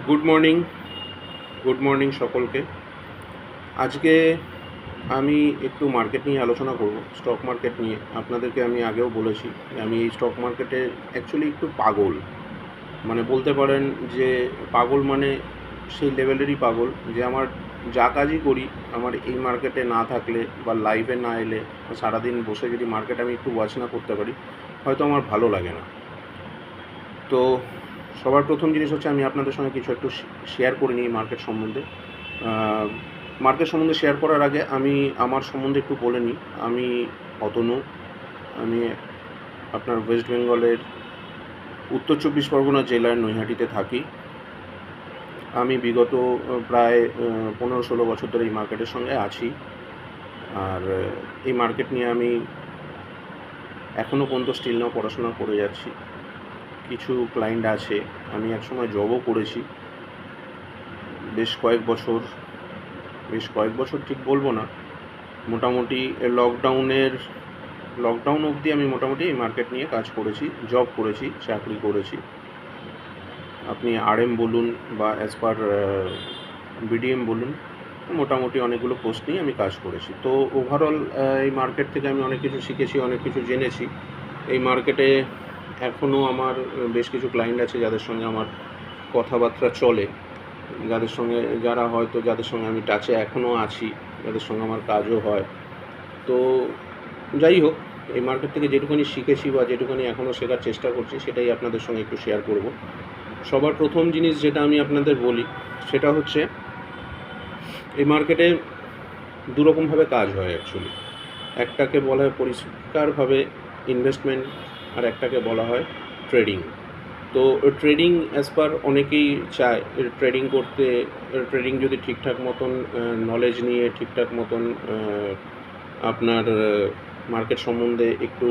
Good morning সকলকে। আজকে আমি একটু মার্কেট নিয়ে আলোচনা করব, স্টক মার্কেট নিয়ে। আপনাদেরকে আমি আগেও বলেছি যে আমি এই স্টক মার্কেটে অ্যাকচুয়ালি একটু পাগল, মানে বলতে পারেন যে পাগল মানে সেই লেভেলেরই পাগল যে আমার যা কাজই করি, আমার এই মার্কেটে না থাকলে বা লাইভে না এলে বা সারাদিন বসে যদি মার্কেট আমি একটু ওয়াচ না করতে পারি, হয়তো আমার ভালো লাগে না। তো সবার প্রথম জিনিস হচ্ছে আমি আপনাদের সঙ্গে কিছু একটু শেয়ার করে নিই মার্কেট সম্বন্ধে। মার্কেট সম্বন্ধে শেয়ার করার আগে আমি আমার সম্বন্ধে একটু বলে নিই। আমি অতনু, আমি আপনার ওয়েস্ট বেঙ্গলের উত্তর 24 পরগনা জেলার নৈহাটিতে থাকি। আমি বিগত প্রায় 15-16 বছর ধরে এই মার্কেটের সঙ্গে আছি। আর এই মার্কেট নিয়ে আমি এখনও পর্যন্ত স্টিল নাও পড়াশোনা করে যাচ্ছি। কিছু ক্লায়েন্ট আছে, আমি একসময় জবও করেছি বেশ কয়েক বছর ঠিক বলবো না, মোটামুটি লকডাউন অবধি আমি মোটামুটি এই মার্কেট নিয়ে কাজ করেছি, জব করেছি, চাকরি করেছি। আপনি আরএম বলুন বা অ্যাজ পার বিডিএম বলুন, মোটামুটি অনেকগুলো পোস্ট নিয়ে আমি কাজ করেছি। তো ওভারঅল এই মার্কেট থেকে আমি অনেক কিছু শিখেছি, অনেক কিছু জেনেছি। এই মার্কেটে এখনও আমার বেশ কিছু ক্লায়েন্ট আছে যাদের সঙ্গে আমার কথাবার্তা চলে, যাদের সঙ্গে আমি টাচে এখনও আছি, যাদের সঙ্গে আমার কাজও হয়। তো যাই হোক, এই মার্কেট থেকে যেটুকুনি শিখেছি বা যেটুকুনি এখনও শেখার চেষ্টা করছি, সেটাই আপনাদের সঙ্গে একটু শেয়ার করব। সবার প্রথম জিনিস যেটা আমি আপনাদের বলি সেটা হচ্ছে এই মার্কেটে দুরকমভাবে কাজ হয় অ্যাকচুয়ালি। একটাকে বলা হয় পরিষ্কারভাবে ইনভেস্টমেন্ট, আর একটাকে বলা হয় ট্রেডিং। তো ট্রেডিং অ্যাজ পার অনেকেই চায় ট্রেডিং করতে, ট্রেডিং যদি ঠিকঠাক মতন নলেজ নিয়ে ঠিকঠাক মতন আপনার মার্কেট সম্বন্ধে একটু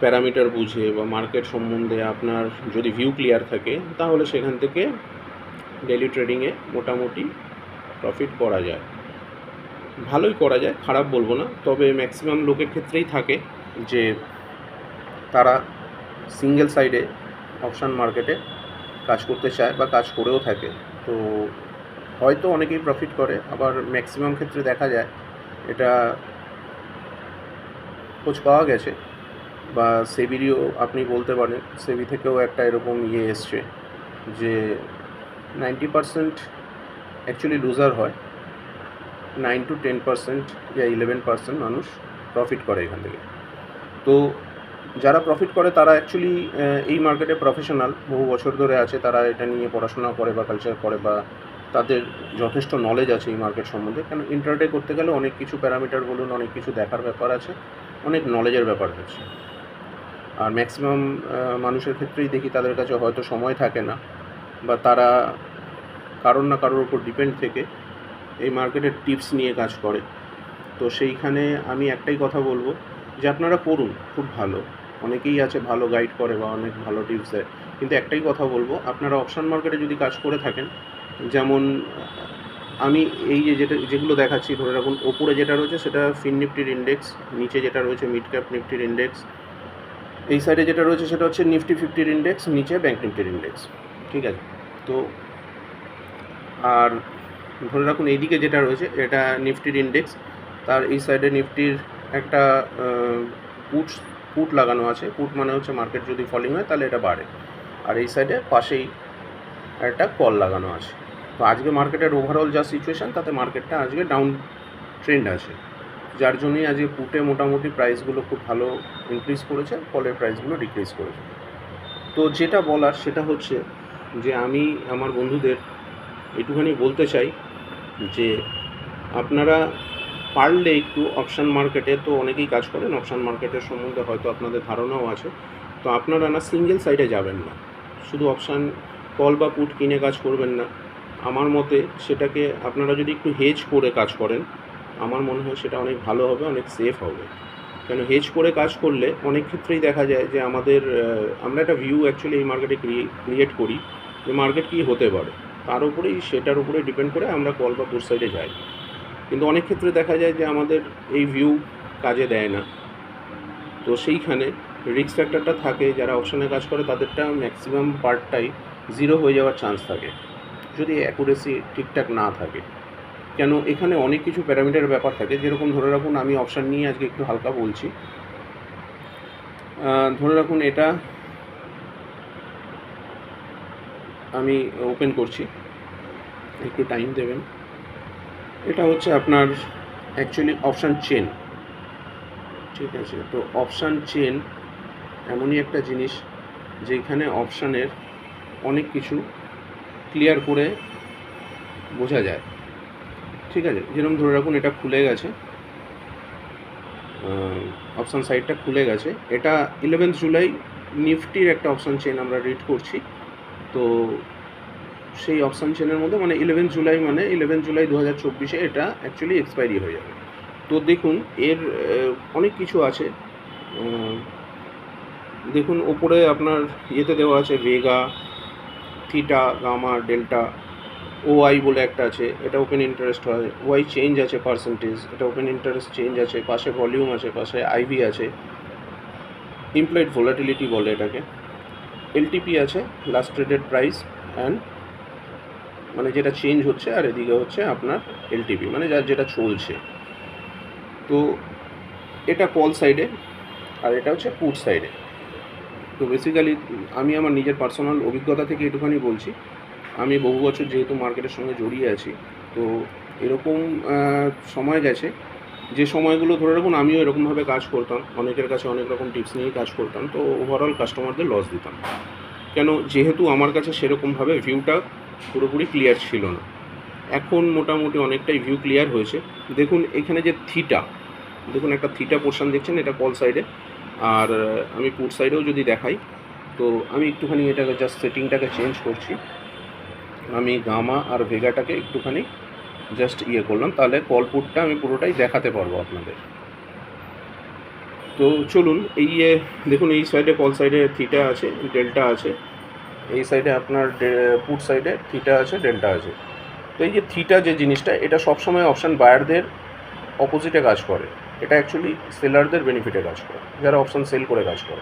প্যারামিটার বুঝে বা মার্কেট সম্বন্ধে আপনার যদি ভিউ ক্লিয়ার থাকে, তাহলে সেখান থেকে ডেইলি ট্রেডিংয়ে মোটামুটি প্রফিট করা যায়, ভালোই করা যায়, খারাপ বলবো না। তবে ম্যাক্সিমাম লোকের ক্ষেত্রেই থাকে যে তারা সিঙ্গেল সাইডে অপশান মার্কেটে কাজ করতে চায় বা কাজ করেও থাকে। তো হয়তো অনেকেই প্রফিট করে, আবার ম্যাক্সিমাম ক্ষেত্রে দেখা যায়, এটা খোঁজ পাওয়া গেছে বা সেবিরও আপনি বলতে পারেন, সেবি থেকেও একটা এরকম এসছে যে 90% অ্যাকচুয়ালি লুজার হয়, 9 to 10% বা 11% মানুষ প্রফিট করে এখান থেকে। তো যারা প্রফিট করে তারা অ্যাকচুয়ালি এই মার্কেটে প্রফেশনাল, বহু বছর ধরে আছে, তারা এটা নিয়ে পড়াশোনা করে বা কালচার করে বা তাদের যথেষ্ট নলেজ আছে এই মার্কেট সম্বন্ধে। কেন ইন্টারডে করতে গেলে অনেক কিছু প্যারামিটার বলুন, অনেক কিছু দেখার ব্যাপার আছে, অনেক নলেজের ব্যাপার আছে। আর ম্যাক্সিমাম মানুষের ক্ষেত্রেই দেখি তাদের কাছে হয়তো সময় থাকে না, বা তারা কারোর না কারোর উপর ডিপেন্ড থেকে এই মার্কেটের টিপস নিয়ে কাজ করে। তো সেইখানে আমি একটাই কথা বলবো যে আপনারা করুন, খুব ভালো, অনেকেই আছে ভালো গাইড করে বা অনেক ভালো টিপস দেয়, কিন্তু একটাই কথা বলবো, আপনারা অপশান মার্কেটে যদি কাজ করে থাকেন, যেমন আমি এই যেগুলো দেখাচ্ছি, ধরে রাখুন ওপরে যেটা রয়েছে সেটা ফিন নিফটির ইন্ডেক্স, নিচে যেটা রয়েছে মিড ক্যাপ নিফটির ইন্ডেক্স, এই সাইডে যেটা রয়েছে সেটা হচ্ছে নিফটি 50-র ইন্ডেক্স, নিচে ব্যাঙ্ক নিফটির ইন্ডেক্স, ঠিক আছে? তো আর ধরে রাখুন এইদিকে যেটা রয়েছে এটা নিফটির ইন্ডেক্স, তার এই সাইডে নিফটির একটা পুট লাগানো আছে। পুট মানে হচ্ছে মার্কেট যদি ফলিং হয় তাহলে এটা বাড়ে, আর এই সাইডে পাশেই একটা কল লাগানো আছে। তো আজকে মার্কেটের ওভারঅল যা সিচুয়েশান, তাতে মার্কেটটা আজকে ডাউন ট্রেন্ড আছে, যার জন্যই আজকে পুটে মোটামুটি প্রাইসগুলো খুব ভালো ইনক্রিজ করেছে, কলের প্রাইসগুলো ডিক্রিজ করেছে। তো যেটা বলার সেটা হচ্ছে যে আমি আমার বন্ধুদের একটুখানি বলতে চাই যে আপনারা পারলে একটু অপশান মার্কেটে, তো অনেকেই কাজ করেন অপশান মার্কেটের সম্বন্ধে, হয়তো আপনাদের ধারণাও আছে, তো আপনারা না সিঙ্গেল সাইডে যাবেন না, শুধু অপশান কল বা পুট কিনে কাজ করবেন না। আমার মতে সেটাকে আপনারা যদি একটু হেজ করে কাজ করেন, আমার মনে হয় সেটা অনেক ভালো হবে, অনেক সেফ হবে। কেন হেজ করে কাজ করলে অনেক ক্ষেত্রেই দেখা যায় যে আমরা একটা ভিউ অ্যাকচুয়ালি এই মার্কেটে ক্রিয়েট করি যে মার্কেট কী হতে পারে, সেটার উপরেই ডিপেন্ড করে আমরা কল বা পুট সাইডে যাই। কিন্তু অনেক ক্ষেত্রে দেখা যায় যে আমাদের এই ভিউ কাজে দেয় না। তো সেইখানে রিস্ক ফ্যাক্টরটা থাকে, যারা অপশানে কাজ করে তাদেরটা ম্যাক্সিমাম পার্টটাই জিরো হয়ে যাওয়ার চান্স থাকে যদি অ্যাকুরেসি ঠিকঠাক না থাকে। কেন এখানে অনেক কিছু প্যারামিটারের ব্যাপার থাকে, যেরকম ধরে রাখুন আমি অপশান নিয়ে আজকে একটু হালকা বলছি। ধরে রাখুন এটা আমি ওপেন করছি, একটু টাইম দেবেন। এটা হচ্ছে আপনার অ্যাকচুয়ালি অপশান চেন, ঠিক আছে? তো অপশান চেন এমনই একটা জিনিস যেখানে অপশানের অনেক কিছু ক্লিয়ার করে বোঝা যায়, ঠিক আছে? যেরকম ধরে রাখুন এটা খুলে গেছে, অপশান সাইডটা খুলে গেছে। এটা 11 জুলাই নিফটির একটা অপশান চেন আমরা রিড করছি। তো সেই অপশান চেনের মধ্যে মানে 11 জুলাই মানে 11 জুলাই 2024 এটা অ্যাকচুয়ালি এক্সপায়ারি হয়ে যাবে। তো দেখুন এর অনেক কিছু আছে। দেখুন ওপরে আপনার ইয়েতে দেওয়া আছে vega, theta, gamma, delta, OI বলে একটা আছে, এটা ওপেন ইন্টারেস্ট হয়। ওয়াই চেঞ্জ আছে পার্সেন্টেজ, এটা ওপেন ইন্টারেস্ট চেঞ্জ আছে। পাশে ভলিউম আছে, পাশে আইভি আছে, ইমপ্লয়েড ভোলাটিলিটি বলে এটাকে। এলটিপি আছে, লাস্ট ট্রেডেড প্রাইস অ্যান্ড মানে যেটা চেঞ্জ হচ্ছে, আর এদিকে হচ্ছে আপনার এলটিপি মানে যার যেটা চলছে। তো এটা কল সাইডে আর এটা হচ্ছে পুট সাইডে। তো বেসিক্যালি আমি আমার নিজের পার্সোনাল অভিজ্ঞতা থেকে একটুখানি বলছি। আমি বহু বছর যেহেতু মার্কেটের সঙ্গে জড়িয়ে আছি, তো এরকম সময় গেছে যে সময়গুলো ধরে রাখুন আমিও এরকমভাবে কাজ করতাম, অনেকের কাছে অনেক রকম টিপস নিয়েই কাজ করতাম। তো ওভারঅল কাস্টমারদের লস দিতাম, কেন যেহেতু আমার কাছে সেরকমভাবে ভিউটা পুরোপুরি ক্লিয়ার ছিল না। এখন মোটামুটি অনেকটাই ভিউ ক্লিয়ার হয়েছে। দেখুন এখানে যে থিটা, দেখুন একটা থিটা পোর্শন দেখছেন, এটা কল সাইডে। আর আমি পুট সাইডেও যদি দেখাই, তো আমি একটুখানি এটাকে জাস্ট সেটিংটাকে চেঞ্জ করছি। আমি গামা আর ভেগাটাকে একটুখানি জাস্ট করলাম, তাহলে কল পুটটা আমি পুরোটাই দেখাতে পারবো আপনাদের। তো চলুন এই দেখুন এই সাইডে কল সাইডে থিটা আছে, ডেল্টা আছে। এই সাইডে আপনার পুট সাইডে থিটা আছে, ডেল্টা আছে। তো এই যে থিটা যে জিনিসটা, এটা সবসময় অপশান বায়ারদের অপোজিটে কাজ করে। এটা অ্যাকচুয়ালি সেলারদের বেনিফিটে কাজ করে, যারা অপশান সেল করে কাজ করে।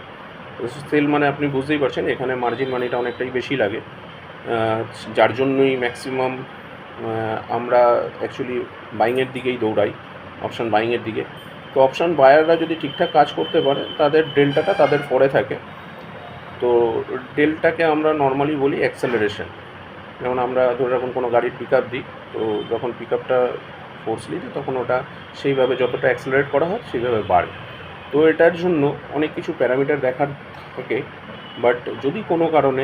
সেল মানে আপনি বুঝতেই পারছেন এখানে মার্জিন মানিটা অনেকটাই বেশি লাগে, যার জন্যই ম্যাক্সিমাম আমরা অ্যাকচুয়ালি বাইংয়ের দিকেই দৌড়াই, অপশান বাইংয়ের দিকে। তো অপশান বায়াররা যদি ঠিকঠাক কাজ করতে পারে, তাদের ডেল্টাটা তাদের পরে থাকে। তো ডেল্টাকে আমরা নর্মালি বলি অ্যাক্সেলারেশন। যেমন আমরা ধরে রাখুন কোনো গাড়ির পিক আপ দিই, তো যখন পিক আপটা ফোর্সলি দিই তখন ওটা সেইভাবে যতটা অ্যাক্সেলারেট করা হয় সেইভাবে বাড়ে। তো এটার জন্য অনেক কিছু প্যারামিটার দেখার থাকে, বাট যদি কোনো কারণে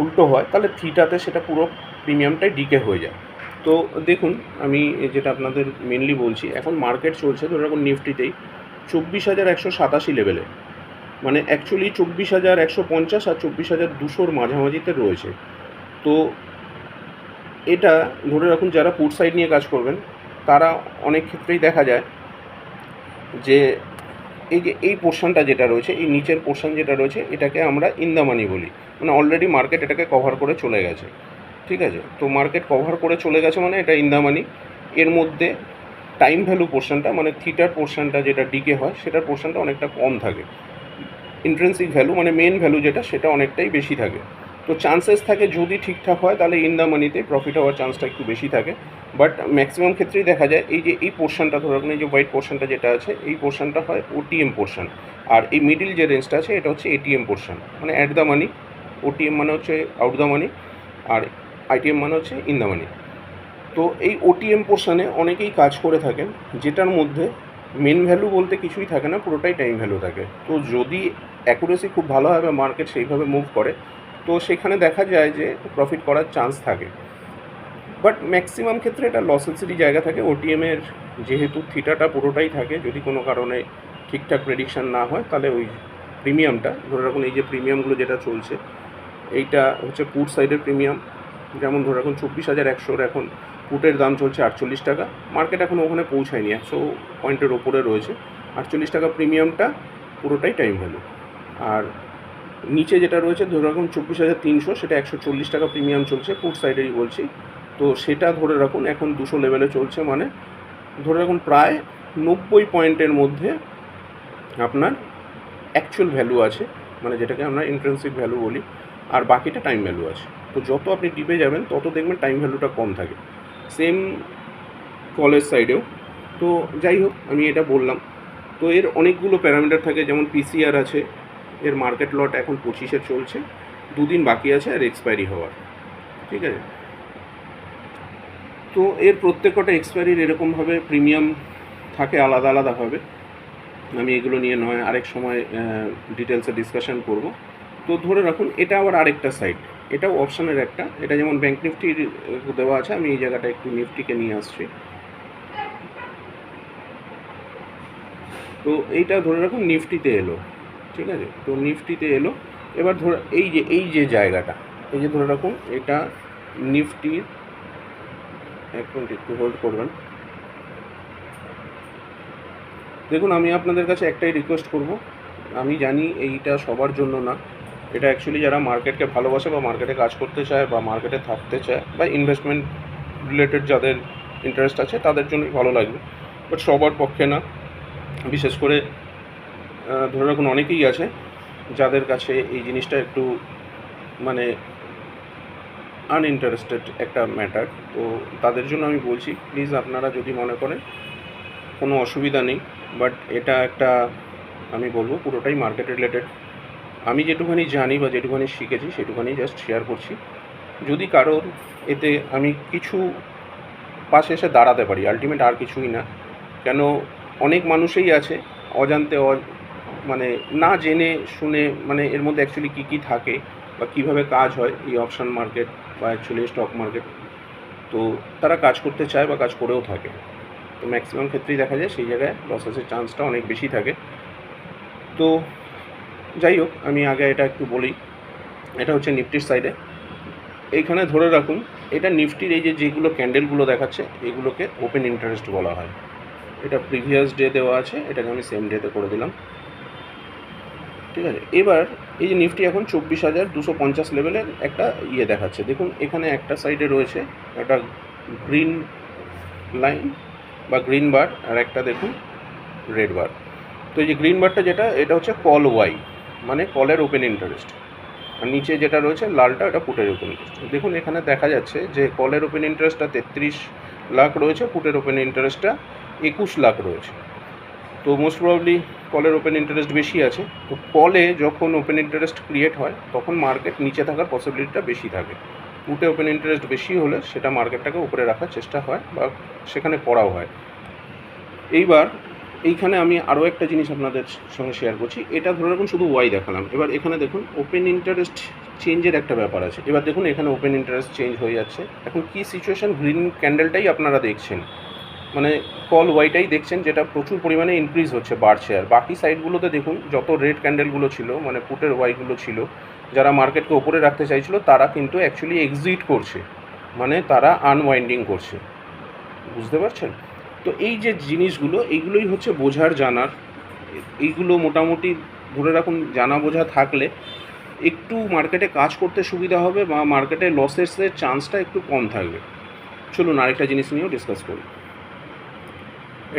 উল্টো হয় তাহলে থিটাতে সেটা পুরো প্রিমিয়ামটাই ডিকে হয়ে যায়। তো দেখুন আমি যেটা আপনাদের মেনলি বলছি, এখন মার্কেট চলছে ধরে রাখুন নিফটিতেই 24,187 লেভেলে, মানে অ্যাকচুয়ালি 24,150 আর 24,200 মাঝামাঝিতে রয়েছে। তো এটা ধরে রাখুন যারা পুট সাইড নিয়ে কাজ করবেন তারা অনেক ক্ষেত্রেই দেখা যায় যে এই যে এই পোর্শনটা যেটা রয়েছে, এই নিচের পোর্শন যেটা রয়েছে, এটাকে আমরা ইন দ্য মানি বলি। মানে অলরেডি মার্কেট এটাকে কভার করে চলে গেছে, ঠিক আছে? তো মার্কেট কভার করে চলে গেছে মানে এটা ইন দ্য মানি। এর মধ্যে টাইম ভ্যালু পোর্শনটা মানে থিটার পোর্শনটা যেটা ডিকে হয় সেটার পোর্শনটা অনেকটা কম থাকে। ইন্ট্রিনসিক ভ্যালু মানে মেন ভ্যালু যেটা, সেটা অনেকটাই বেশি থাকে। তো চান্সেস থাকে যদি ঠিকঠাক হয় তাহলে ইন দ্য মানিতে প্রফিট হওয়ার চান্সটা একটু বেশি থাকে। বাট ম্যাক্সিমাম ক্ষেত্রেই দেখা যায় এই যে এই পোর্শনটা ধরে রাখুন, এই যে হোয়াইট পোর্শনটা যেটা আছে, এই পোর্শনটা হয় ওটিএম পোর্শন। আর এই মিডিল যে রেঞ্জটা আছে এটা হচ্ছে এটিএম পোর্শন, মানে অ্যাট দ্য মানি। ওটিএম মানে হচ্ছে আউট দ্য মানি, আর আইটিএম মানে হচ্ছে ইন দ্য মানি। তো এই ওটিএম পোর্শনে অনেকেই কাজ করে থাকেন, যেটার মধ্যে মেন ভ্যালু বলতে কিছুই থাকে না, পুরোটাই টাইম ভ্যালু থাকে। তো যদি অ্যাকুরেসি খুব ভালো হয় বা মার্কেট সেইভাবে মুভ করে, তো সেখানে দেখা যায় যে প্রফিট করার চান্স থাকে। বাট ম্যাক্সিমাম ক্ষেত্রে এটা লসেসেরই জায়গা থাকে। ওটিএমের যেহেতু থিটাটা পুরোটাই থাকে, যদি কোনো কারণে ঠিকঠাক প্রেডিকশান না হয় তাহলে ওই প্রিমিয়ামটা ধরে রাখুন, এই যে প্রিমিয়ামগুলো যেটা চলছে এইটা হচ্ছে পুট সাইডের প্রিমিয়াম। যেমন ধরে রাখুন 24,100 এখন পুটের দাম চলছে 48 টাকা। মার্কেট এখন ওখানে পৌঁছায়নি, 100 পয়েন্টের ওপরে রয়েছে। 48 টাকা প্রিমিয়ামটা পুরোটাই টাইম ভ্যালু। আর নিচে যেটা রয়েছে ধরে রাখুন 24,300, সেটা 140 টাকা প্রিমিয়াম চলছে, পুট সাইডেরই বলছি। তো সেটা ধরে রাখুন এখন 200 লেভেলে চলছে, মানে ধরে রাখুন প্রায় 90 পয়েন্টের মধ্যে আপনার অ্যাকচুয়াল ভ্যালু আছে, মানে যেটাকে আমরা ইন্ট্রিনসিক ভ্যালু বলি। আর বাকিটা টাইম ভ্যালু আছে। তো যত আপনি ডিপে যাবেন তত দেখবেন টাইম ভ্যালুটা কম থাকে। সেম কলের সাইডেও। তো যাই হোক, আমি এটা বললাম। তো এর অনেকগুলো প্যারামিটার থাকে, যেমন পিসিআর আছে, এর মার্কেট লট এখন 25-এ চলছে, 2 দিন বাকি আছে আর এক্সপায়ারি হওয়ার, ঠিক আছে। তো এর প্রত্যেকটা এক্সপায়ারির এরকমভাবে প্রিমিয়াম থাকে আলাদা আলাদাভাবে। আমি এগুলো নিয়ে নয় আরেক সময় ডিটেলসে ডিসকাশন করব। তো ধরে রাখুন এটা আবার আরেকটা সাইড, এটাও অপশানের একটা। এটা যেমন ব্যাঙ্ক নিফটির দেওয়া আছে, আমি এই জায়গাটা একটু নিফটিকে নিয়ে আসছি। তো এইটা ধরে রাখুন নিফটিতে এলো, ঠিক আছে। তো নিফটিতে এলো, এবার ধরে এই যে জায়গাটা, এই যে ধরে রাখুন এটা নিফটির, এক মিনিট একটু হোল্ড করবেন। দেখুন, আমি আপনাদের কাছে একটাই রিকোয়েস্ট করব, আমি জানি এইটা সবার জন্য না, এটা অ্যাকচুয়ালি যারা মার্কেটকে ভালোবাসে বা মার্কেটে কাজ করতে চায় বা মার্কেটে থাকতে চায় বা ইনভেস্টমেন্ট রিলেটেড যাদের ইন্টারেস্ট আছে তাদের জন্যই ভালো লাগবে, বাট সবার পক্ষে না। বিশেষ করে ধরে রাখুন অনেকেই আছে যাদের কাছে এই জিনিসটা একটু মানে আনইন্টারেস্টেড একটা ম্যাটার। তো তাদের জন্য আমি বলছি, প্লিজ আপনারা যদি মনে করেন কোনো অসুবিধা নেই, বাট এটা একটা আমি বলবো পুরোটাই মার্কেট রিলেটেড। আমি যেটুখানি জানি বা যেটুখানি শিখেছি সেটুখানি জাস্ট শেয়ার করছি। যদি কারোর এতে আমি কিছু পাশে এসে দাঁড়াতে পারি, আলটিমেট আর কিছুই না। কেন অনেক মানুষই আছে অজান্তে মানে না জেনে শুনে, মানে এর মধ্যে অ্যাকচুয়ালি কী কী থাকে বা কীভাবে কাজ হয় এই অপশান মার্কেট বা অ্যাকচুয়ালি স্টক মার্কেট, তো তারা কাজ করতে চায় বা কাজ করেও থাকে। তো ম্যাক্সিমাম ক্ষেত্রেই দেখা যায় সেই জায়গায় লসেসের চান্সটা অনেক বেশি থাকে। তো যাই হোক, আমি আগে এটা একটু বলি। এটা হচ্ছে নিফটির সাইডে। এইখানে ধরে রাখুন এটা নিফটির এই যেগুলো ক্যান্ডেলগুলো দেখাচ্ছে এগুলোকে ওপেন ইন্টারেস্ট বলা হয়। এটা প্রিভিয়াস ডে দেওয়া আছে, এটাকে আমি সেম ডেতে করে দিলাম, ঠিক আছে। এবার এই যে নিফটি এখন 24,250 লেভেলের একটা দেখাচ্ছে। দেখুন এখানে একটা সাইডে রয়েছে একটা গ্রিন লাইন বা গ্রিন বার, আর একটা দেখুন রেড বার। তো এই যে গ্রিন বারটা যেটা, এটা হচ্ছে কল ওয়াই, মানে কলের ওপেন ইন্টারেস্ট। আর নিচে যেটা রয়েছে লালটা, এটা পুটের ওপেন ইন্টারেস্ট। দেখুন এখানে দেখা যাচ্ছে যে কলের ওপেন ইন্টারেস্টটা 33 লাখ রয়েছে, পুটের ওপেন ইন্টারেস্টটা 21 লাখ রয়েছে। তো মোস্ট প্রবাবলি কলের ওপেন ইন্টারেস্ট বেশি আছে। তো কলে যখন ওপেন ইন্টারেস্ট ক্রিয়েট হয় তখন মার্কেট নিচে থাকার পসিবিলিটিটা বেশি থাকে। পুটে ওপেন ইন্টারেস্ট বেশি হলে সেটা মার্কেটটাকে উপরে রাখার চেষ্টা হয় বা সেখানে করাও হয়। এইবার এইখানে আমি আরও একটা জিনিস আপনাদের সঙ্গে শেয়ার করছি। এটা ধরে রাখুন শুধু ওয়াই দেখালাম। এবার এখানে দেখুন ওপেন ইন্টারেস্ট চেঞ্জের একটা ব্যাপার আছে। এবার দেখুন এখানে ওপেন ইন্টারেস্ট চেঞ্জ হয়ে যাচ্ছে। এখন কি সিচুয়েশান, গ্রিন ক্যান্ডেলটাই আপনারা দেখছেন, মানে কল ওয়াইটাই দেখছেন, যেটা প্রচুর পরিমাণে ইনক্রিজ হচ্ছে, বাড়ছে। আর বাকি সাইডগুলোতে দেখুন যত রেড ক্যান্ডেলগুলো ছিল, মানে পুটের ওয়াইগুলো ছিল, যারা মার্কেটকে ওপরে রাখতে চাইছিল তারা কিন্তু অ্যাকচুয়ালি এক্সিট করছে, মানে তারা আনওয়াইন্ডিং করছে। বুঝতে পারছেন? তো এই যে জিনিসগুলো, এইগুলোই হচ্ছে বোঝার জানার। এইগুলো মোটামুটি ধরে রাখুন জানা বোঝা থাকলে একটু মার্কেটে কাজ করতে সুবিধা হবে বা মার্কেটে লসেসের চান্সটা একটু কম থাকবে। চলুন আরেকটা জিনিস নিয়েও ডিসকাস করি।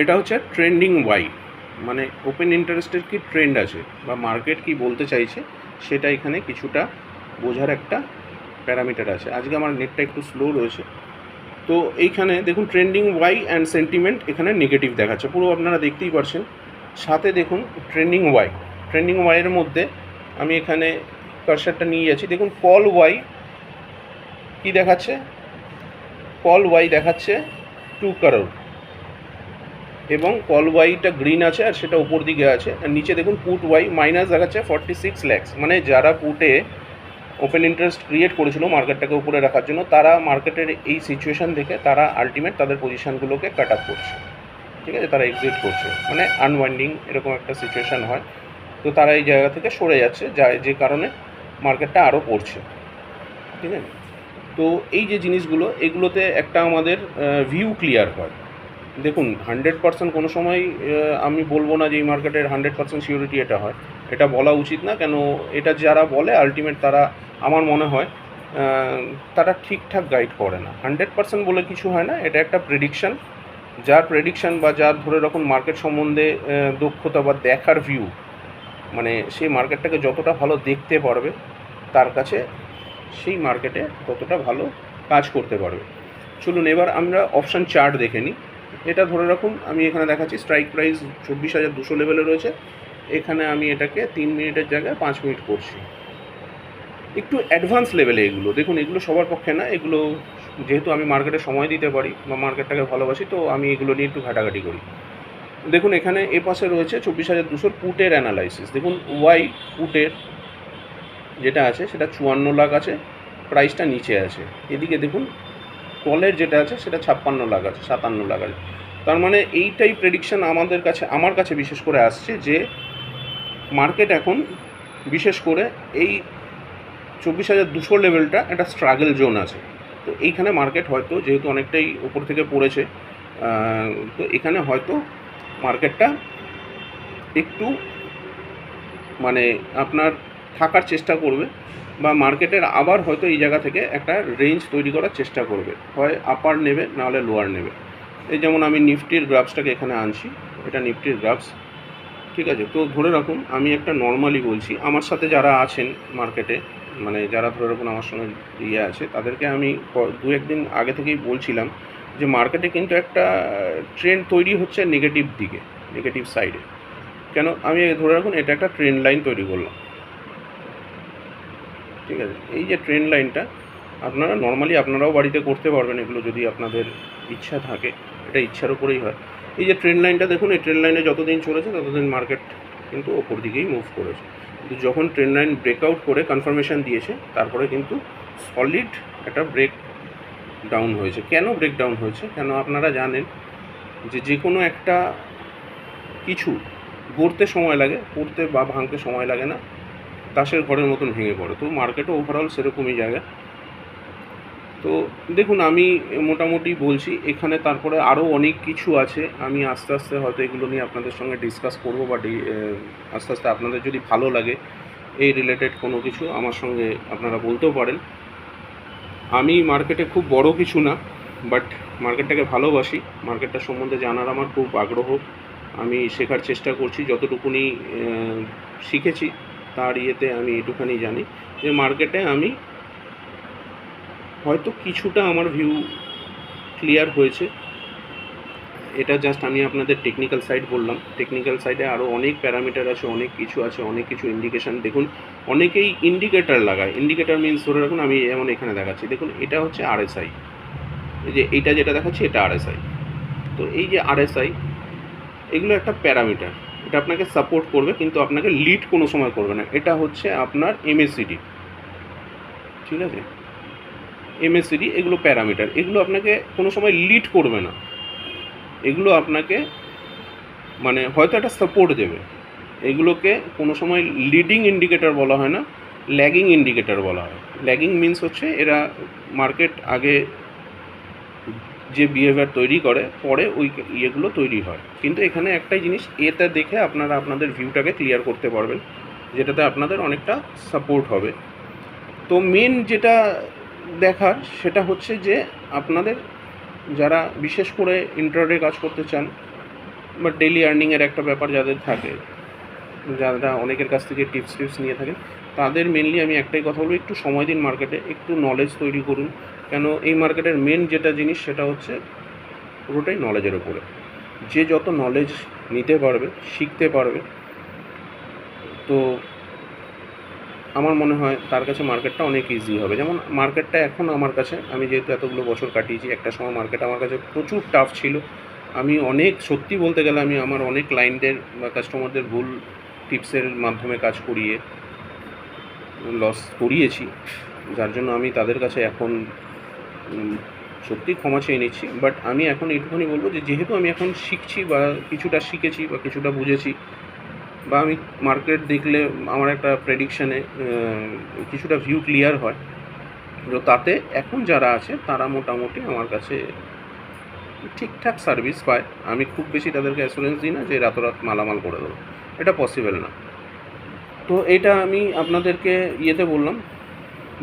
এটা হচ্ছে ট্রেন্ডিং ওয়াই, মানে ওপেন ইন্টারেস্টের কি ট্রেন্ড আছে বা মার্কেট কি বলতে চাইছে সেটা এখানে কিছুটা বোঝার একটা প্যারামিটার আছে। আজকে আমার নেটটা একটু স্লো রয়েছে। তো এইখানে দেখুন ট্রেন্ডিং ওয়াই অ্যান্ড সেন্টিমেন্ট এখানে নেগেটিভ দেখাচ্ছে, পুরো আপনারা দেখতেই পারছেন। সাথে দেখুন ট্রেন্ডিং ওয়াইয়ের মধ্যে আমি এখানে কার্সারটা নিয়ে যাচ্ছি। দেখুন কল ওয়াই কী দেখাচ্ছে, কল ওয়াই দেখাচ্ছে 2 crore, এবং কল ওয়াইটা গ্রিন আছে আর সেটা উপর দিকে আছে। আর নিচে দেখুন পুট ওয়াই মাইনাস দেখাচ্ছে 46 lakhs, মানে যারা পুটে ওপেন ইন্টারেস্ট ক্রিয়েট করেছিল মার্কেটটাকে উপরে রাখার জন্য, তারা মার্কেটের এই সিচুয়েশান দেখে তারা আলটিমেট তাদের পজিশানগুলোকে কাট আপ করছে, ঠিক আছে, তারা এক্সিট করছে, মানে আনওয়াইন্ডিং এরকম একটা সিচুয়েশান হয়। তো তারা এই জায়গা থেকে সরে যাচ্ছে, যে কারণে মার্কেটটা আরও পড়ছে, ঠিক আছে। তো এই যে জিনিসগুলো, এগুলোতে একটা আমাদের ভিউ ক্লিয়ার হয়। দেখুন 100% কোনো সময় আমি বলবো না যে এই মার্কেটের 100% সিওরিটি এটা হয়, এটা বলা উচিত না। কেন এটা যারা বলে আলটিমেট তারা, আমার মনে হয় তারা ঠিকঠাক গাইড করে না। 100% বলে কিছু হয় না, এটা একটা প্রেডিকশান। যার প্রেডিকশান বা যার ধরে রাখুন মার্কেট সম্বন্ধে দক্ষতা বা দেখার ভিউ, মানে সেই মার্কেটটাকে যতটা ভালো দেখতে পারবে তার কাছে সেই মার্কেটে ততটা ভালো কাজ করতে পারবে। চলুন এবার আমরা অপশান চার্ট দেখে নিই। এটা ধরে রাখুন আমি এখানে দেখাচ্ছি স্ট্রাইক প্রাইস 24,200 লেভেলে রয়েছে। এখানে আমি এটাকে 3 মিনিটের জায়গায় 5 মিনিট করছি। একটু অ্যাডভান্স লেভেলে এগুলো দেখুন, এগুলো সবার পক্ষে না, এগুলো যেহেতু আমি মার্কেটে সময় দিতে পারি বা মার্কেটটাকে ভালোবাসি, তো আমি এগুলো নিয়ে একটু ঘাটাঘাটি করি। দেখুন এখানে এ পাশে রয়েছে 24,200 পুটের অ্যানালাইসিস। দেখুন ওয়াই পুটের যেটা আছে সেটা 54 লাখ আছে, প্রাইসটা নিচে আছে। এদিকে দেখুন কলের যেটা আছে সেটা 56 লাখ আছে, 57 লাখ আছে। তার মানে এইটাই প্রেডিকশান আমার কাছে বিশেষ করে আসছে যে মার্কেট এখন বিশেষ করে এই 24,200 লেভেলটা একটা স্ট্রাগল জোন আছে। তো এইখানে মার্কেট হয়তো যেহেতু অনেকটাই উপর থেকে পড়েছে, তো এখানে হয়তো মার্কেটটা একটু মানে আপনার থাকার চেষ্টা করবে, বা মার্কেটের আবার হয়তো এই জায়গা থেকে একটা রেঞ্জ তৈরি করার চেষ্টা করবে, হয় আপার নেবে নাহলে লোয়ার নেবে। এই যেমন আমি নিফটির গ্রাফসটাকে এখানে আনছি, এটা নিফটির গ্রাফস, ঠিক আছে। তো ধরে রাখুন আমি একটা নর্মালি বলছি, আমার সাথে যারা আছেন মার্কেটে, মানে যারা ধরে রাখুন আমার সঙ্গে আছে, তাদেরকে আমি 2-1 দিন আগে থেকেই বলছিলাম যে মার্কেটে কিন্তু একটা ট্রেন্ড তৈরি হচ্ছে নেগেটিভ দিকে, নেগেটিভ সাইডে। কেন আমি ধরে রাখুন এটা একটা ট্রেন্ড লাইন তৈরি করলাম, ঠিক আছে। এই যে ট্রেন্ড লাইনটা আপনারা নর্মালি আপনারাও বাড়িতে করতে পারবেন এগুলো যদি আপনাদের ইচ্ছা থাকে, এটা ইচ্ছার উপরেই হয়। এই যে ট্রেন্ড লাইনটা দেখুন, এই ট্রেন্ড লাইনে যতদিন চলেছে ততদিন মার্কেট কিন্তু ওপর দিকেই মুভ করেছে, কিন্তু যখন ট্রেন্ড লাইন ব্রেকআউট করে কনফার্মেশন দিয়েছে তারপরে কিন্তু সলিড একটা ব্রেক ডাউন হয়েছে। কেন ব্রেক ডাউন হয়েছে? কেন আপনারা জানেন যে কোনো একটা কিছু গড়তে সময় লাগে, পড়তে বা ভাঙতে সময় লাগে না, তাসের ঘরের মতন ভেঙে পড়ে। তো মার্কেটও ওভারঅল সেরকমই জায়গা। তো দেখুন আমি মোটামুটি বলছি, এখানে তারপরে আরও অনেক কিছু আছে, আমি আস্তে আস্তে হয়তো এগুলো নিয়ে আপনাদের সঙ্গে ডিসকাস করবো, বা আস্তে আস্তে আপনাদের যদি ভালো লাগে এই রিলেটেড কোনো কিছু আমার সঙ্গে আপনারা বলতেও পারেন। আমি মার্কেটে খুব বড় কিছু না, বাট মার্কেটটাকে ভালোবাসি, মার্কেটটা সম্বন্ধে জানার আমার খুব আগ্রহ, আমি শেখার চেষ্টা করছি, যতটুকুনি শিখেছি তার ইয়েতে আমি এটুখানি জানি যে মার্কেটে আমি হয়তো কিছুটা আমার ভিউ ক্লিয়ার হয়েছে। এটা জাস্ট আমি আপনাদের টেকনিক্যাল সাইড বললাম, টেকনিক্যাল সাইডে আরও অনেক প্যারামিটার আছে, অনেক কিছু আছে, অনেক কিছু ইন্ডিকেশান। দেখুন অনেকেই ইন্ডিকেটার লাগায়, ইন্ডিকেটার মিনস ধরে রাখুন আমি যেমন এখানে দেখাচ্ছি, দেখুন এটা হচ্ছে আরএসআই, এই যে এইটা যেটা দেখাচ্ছি এটা আরএসআই। তো এই যে আরএসআই এগুলো একটা প্যারামিটার, এটা আপনাকে সাপোর্ট করবে কিন্তু আপনাকে লিড কোনো সময় করবে না। এটা হচ্ছে আপনার এমএসিডি, ঠিক আছে, এমএসিডি এগুলো প্যারামিটার, এগুলো আপনাকে কোনো সময় লিড করবে না, এগুলো আপনাকে মানে হয়তো একটা সাপোর্ট দেবে। এগুলোকে কোনো সময় লিডিং ইন্ডিকেটর বলা হয় না, ল্যাগিং ইন্ডিকেটর বলা হয়। ল্যাগিং মিনস হচ্ছে এরা মার্কেট আগে যে বিহেভিয়ার তৈরি করে পরে ওই ইয়েগুলো তৈরি হয়। কিন্তু এখানে একটাই জিনিস, এটা দেখে আপনারা আপনাদের ভিউটাকে ক্লিয়ার করতে পারবেন, যেটাতে আপনাদের অনেকটা সাপোর্ট হবে। তো মেন যেটা দেখার সেটা হচ্ছে যে আপনাদের যারা বিশেষ করে ইন্ট্রাডে কাজ করতে চান বা ডেলি আর্নিংয়ের একটা ব্যাপার যাদের থাকে, যারা অনেকের কাছ থেকে টিপস নিয়ে থাকেন, তাদের মেনলি আমি একটাই কথা বলবো, একটু সময় দিন মার্কেটে, একটু নলেজ তৈরি করুন। কেন এই মার্কেটের মেন যেটা জিনিস সেটা হচ্ছে পুরোটাই নলেজের ওপরে। যে যত নলেজ নিতে পারবে, শিখতে পারবে, তো আমার মনে হয় তার কাছে মার্কেটটা অনেক ইজি হবে। যেমন মার্কেটটা এখন আমার কাছে, আমি যেহেতু এতগুলো বছর কাটিয়েছি, একটা সময় মার্কেট আমার কাছে প্রচুর টাফ ছিল। আমি অনেক, সত্যি বলতে গেলে আমি আমার অনেক ক্লায়েন্টদের বা কাস্টমারদের ভুল টিপসের মাধ্যমে কাজ করিয়ে লস করিয়েছি, যার জন্য আমি তাদের কাছে এখন সত্যি ক্ষমা চেয়ে নিচ্ছি। বাট আমি এখন এইটুকুনি বলবো যে যেহেতু আমি এখন শিখছি বা কিছুটা শিখেছি বা কিছুটা বুঝেছি, বা আমি মার্কেট দেখলে আমার একটা প্রেডিকশানে কিছুটা ভিউ ক্লিয়ার হয়, তো তাতে এখন যারা আছে তারা মোটামুটি আমার কাছে ঠিকঠাক সার্ভিস পায়। আমি খুব বেশি তাদেরকে অ্যাসুরেন্স দিই না যে রাতোরাত মালামাল করে দেবো, এটা পসিবল না। তো এটা আমি আপনাদেরকে ইয়েতে বললাম,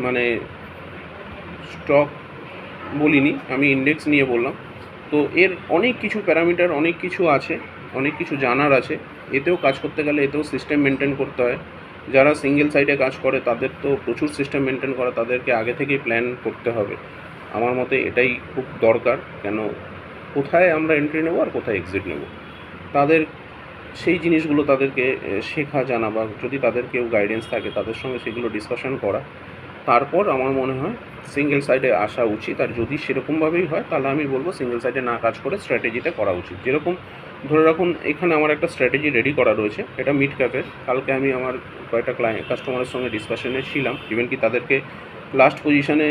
মানে স্টক বলিনি, আমি ইন্ডেক্স নিয়ে বললাম। তো এর অনেক কিছু প্যারামিটার, অনেক কিছু আছে, অনেক কিছু জানার আছে। এতেও কাজ করতে গেলে এতেও সিস্টেম মেনটেন করতে হয়, যারা সিঙ্গেল সাইডে কাজ করে তাদের তো প্রচুর সিস্টেম মেনটেন করা, তাদেরকে আগে থেকেই প্ল্যান করতে হবে। আমার মতে এটাই খুব দরকার, কেন কোথায় আমরা এন্ট্রি নেব আর কোথায় এক্সিট নেব, তাদের সেই জিনিসগুলো তাদেরকে শেখা জানা, বা যদি তাদের কেউ গাইডেন্স থাকে তাদের সঙ্গে সেগুলো ডিসকাশন করা, তারপর আমার মনে হয় সিঙ্গেল সাইডে আসা উচিত। আর যদি সেরকমভাবেই হয় তাহলে আমি বলবো সিঙ্গেল সাইডে না কাজ করে স্ট্র্যাটেজিতে করা উচিত। যেরকম ধরে রাখুন এখানে আমার একটা স্ট্র্যাটেজি রেডি করা রয়েছে, এটা মিড ক্যাপের। কালকে আমি আমার কয়েকটা কাস্টমারের সঙ্গে ডিসকাশনে ছিলাম, ইভেন কি তাদেরকে লাস্ট পজিশনে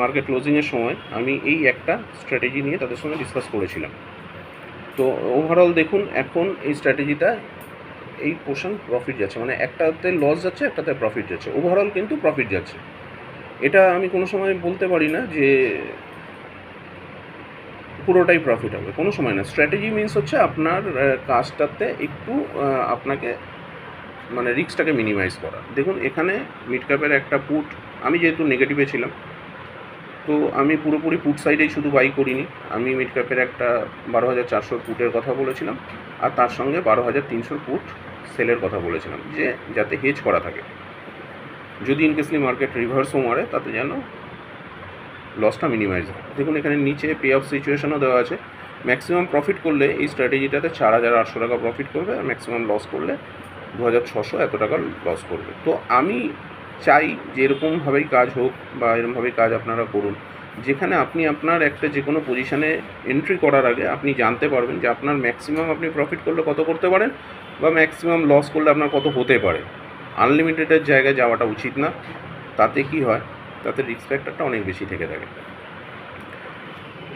মার্কেট ক্লোজিংয়ের সময় আমি এই একটা স্ট্র্যাটেজি নিয়ে তাদের সঙ্গে ডিসকাস করেছিলাম। তো ওভারঅল দেখুন এখন এই স্ট্র্যাটেজিটা এই পোর্শন প্রফিট যাচ্ছে, মানে একটাতে লস যাচ্ছে একটাতে প্রফিট যাচ্ছে, ওভারঅল কিন্তু প্রফিট যাচ্ছে। এটা আমি কোনো সময় বলতে পারি না যে পুরোটাই প্রফিট হবে, কোনো সময় না। স্ট্র্যাটেজি মিনস হচ্ছে আপনার কাজটাতে একটু আপনাকে মানে রিস্কটাকে মিনিমাইজ করা। দেখুন এখানে মিড ক্যাপের একটা পুট, আমি যেহেতু নেগেটিভে ছিলাম তো আমি পুরোপুরি পুট সাইডেই শুধু বাই করিনি, আমি মিড ক্যাপের একটা 12,400 পুটের কথা বলেছিলাম, আর তার সঙ্গে 12,300 পুট সেলের কথা বলেছিলাম, যে যাতে হেজ করা থাকে, যদি ইনকেসলি মার্কেট রিভার্সও মারে তাতে যেন লসটা মিনিমাইজ হয়। দেখুন এখানে নিচে পে অফ সিচুয়েশনও দেওয়া আছে। ম্যাক্সিমাম প্রফিট করলে এই স্ট্র্যাটেজিটাতে 4,800 টাকা প্রফিট করবে, আর ম্যাক্সিমাম লস করলে 2,600 এত টাকা লস করবে। তো আমি চাই যে এরকমভাবেই কাজ হোক, বা এরকমভাবেই কাজ আপনারা করুন, যেখানে আপনি আপনার একটা যে কোনো পজিশানে এন্ট্রি করার আগে আপনি জানতে পারবেন যে আপনার ম্যাক্সিমাম আপনি প্রফিট করলে কত করতে পারেন, বা ম্যাক্সিমাম লস করলে আপনার কত হতে পারে। আনলিমিটেডের জায়গায় যাওয়াটা উচিত না। তাতে কি হয়, তাতে রিস্ক ফ্যাক্টরটা অনেক বেশি থেকে থাকে।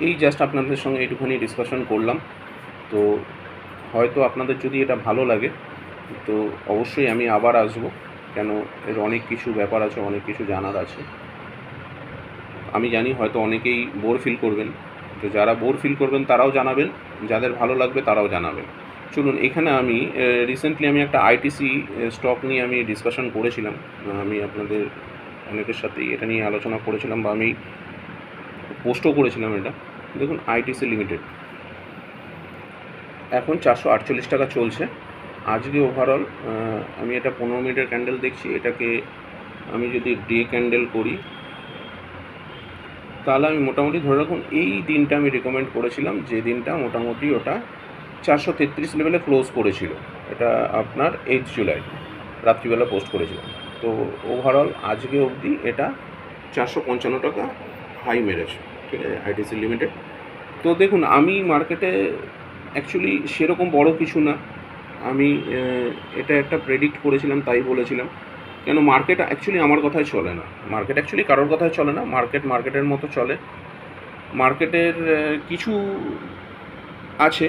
এই জাস্ট আপনাদের সঙ্গে এইটুখানি ডিসকাশন করলাম। তো হয়তো আপনাদের যদি এটা ভালো লাগে তো অবশ্যই আমি আবার আসবো, কেন এর অনেক কিছু ব্যাপার আছে, অনেক কিছু জানার আছে। আমি জানি হয়তো অনেকেই বোর ফিল করবেন, তো যারা বোর ফিল করবেন তারাও জানাবেন, যাদের ভালো লাগবে তারাও জানাবেন। চলুন, এখানে আমি রিসেন্টলি আমি একটা আইটিসি স্টক নিয়ে আমি ডিসকাশন করেছিলাম, আমি আপনাদের অনেকের সাথেই এটা নিয়ে আলোচনা করেছিলাম, বা আমি পোস্টও করেছিলাম এটা। দেখুন আইটিসি লিমিটেড এখন 448 টাকা চলছে আজকে ওভারঅল। আমি এটা 15 মিনিটের ক্যান্ডেল দেখছি, এটাকে আমি যদি ডে ক্যান্ডেল করি তাহলে আমি মোটামুটি ধরে রাখুন এই দিনটা আমি রেকমেন্ড করেছিলাম, যে দিনটা মোটামুটি ওটা 433 লেভেলে ক্লোজ করেছিল। এটা আপনার 8 জুলাই রাত্রিবেলা পোস্ট করেছিলাম। তো ওভারঅল আজকে অবধি এটা 455 টাকা হাই মেরেছে, ঠিক আছে, আইটিসি লিমিটেড। তো দেখুন আমি মার্কেটে অ্যাকচুয়ালি সেরকম বড় কিছু না, আমি এটা একটা প্রেডিক্ট করেছিলাম তাই বলেছিলাম, কেন মার্কেট অ্যাকচুয়ালি আমার কথায় চলে না, মার্কেট অ্যাকচুয়ালি কারোর কথায় চলে না, মার্কেট মার্কেটের মতো চলে। মার্কেটের কিছু আছে